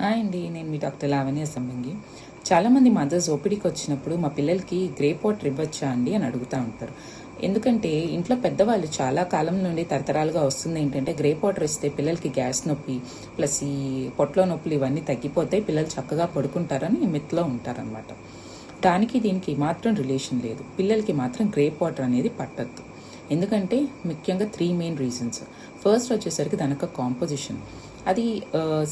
Hi అండి, నేను మీ doctor Lavanya సంబంగి. చాలామంది మదర్స్ ఓపీడీకి వచ్చినప్పుడు మా పిల్లలకి గ్రేప్ వాటర్ ఇవ్వచ్చా అండి అని అడుగుతూ ఉంటారు. ఎందుకంటే ఇంట్లో పెద్దవాళ్ళు చాలా కాలం నుండి తరతరాలుగా వస్తుంది ఏంటంటే గ్రేప్ వాటర్ ఇస్తే పిల్లలకి గ్యాస్ నొప్పి ప్లస్ ఈ పొట్టలో నొప్పులు ఇవన్నీ తగ్గిపోతాయి, పిల్లలు చక్కగా పడుకుంటారని మిత్లో ఉంటారనమాట. దానికి దీనికి మాత్రం రిలేషన్ లేదు. పిల్లలకి మాత్రం గ్రేప్ వాటర్ అనేది పట్టద్దు. ఎందుకంటే ముఖ్యంగా 3 మెయిన్ రీజన్స్. ఫస్ట్ వచ్చేసరికి దాని యొక్క కాంపోజిషన్, అది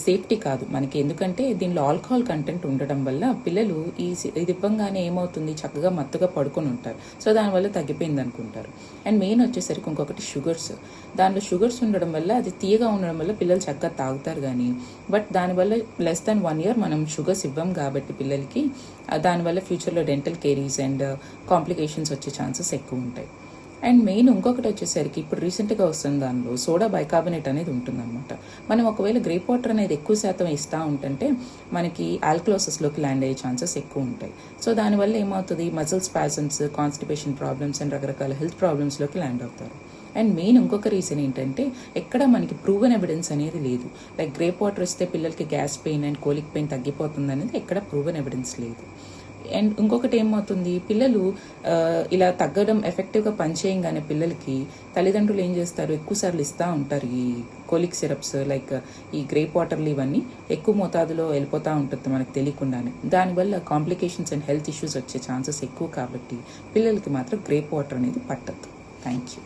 సేఫ్టీ కాదు మనకి. ఎందుకంటే దీనిలో ఆల్కహాల్ కంటెంట్ ఉండడం వల్ల పిల్లలు ఇది ఇవ్వంగానే ఏమవుతుంది, చక్కగా మత్తుగా పడుకొని ఉంటారు. సో దానివల్ల తగ్గిపోయింది అనుకుంటారు. అండ్ మెయిన్ వచ్చేసరికి ఇంకొకటి షుగర్స్. దానిలో షుగర్స్ ఉండడం వల్ల, అది తీయగా ఉండడం వల్ల పిల్లలు చక్కగా తాగుతారు. కానీ బట్ దానివల్ల లెస్ దాన్ 1 year మనం షుగర్స్ ఇవ్వం కాబట్టి పిల్లలకి దానివల్ల ఫ్యూచర్లో డెంటల్ కేరీస్ అండ్ కాంప్లికేషన్స్ వచ్చే ఛాన్సెస్ ఎక్కువ ఉంటాయి. అండ్ మెయిన్ ఇంకొకటి వచ్చేసరికి ఇప్పుడు రీసెంట్గా వస్తున్న దానిలో సోడా బైకార్బోనేట్ అనేది ఉంటుందన్నమాట. మనం ఒకవేళ గ్రేప్ వాటర్ అనేది ఎక్కువ శాతం ఇస్తూ ఉంటుంటే మనకి ఆల్కలోసిస్లోకి ల్యాండ్ అయ్యే ఛాన్సెస్ ఎక్కువ ఉంటాయి. సో దానివల్ల ఏమవుతుంది, muscle spasms, constipation problems and రకరకాల హెల్త్ ప్రాబ్లమ్స్లోకి ల్యాండ్ అవుతారు. అండ్ మెయిన్ ఇంకొక రీజన్ ఏంటంటే ఎక్కడ మనకి ప్రూవెన్ ఎవిడెన్స్ అనేది లేదు. లైక్ గ్రేప్ వాటర్ ఇస్తే పిల్లలకి gas pain and colic pain తగ్గిపోతుంది అనేది ఎక్కడ ప్రూవెన్ ఎవిడెన్స్ లేదు. అండ్ ఇంకొకటి ఏమవుతుంది, పిల్లలు ఇలా తగ్గడం ఎఫెక్టివ్గా పనిచేయంగానే పిల్లలకి తల్లిదండ్రులు ఏం చేస్తారు, ఎక్కువసార్లు ఇస్తూ ఉంటారు ఈ కోలిక్ సిరప్స్, లైక్ ఈ గ్రేప్ వాటర్లు ఇవన్నీ ఎక్కువ మోతాదులో వెళ్ళిపోతూ ఉంటుంది మనకు తెలియకుండానే. దానివల్ల కాంప్లికేషన్స్ అండ్ హెల్త్ ఇష్యూస్ వచ్చే ఛాన్సెస్ ఎక్కువ కాబట్టి పిల్లలకి మాత్రం గ్రేప్ వాటర్ అనేది పట్టద్దు. Thank you.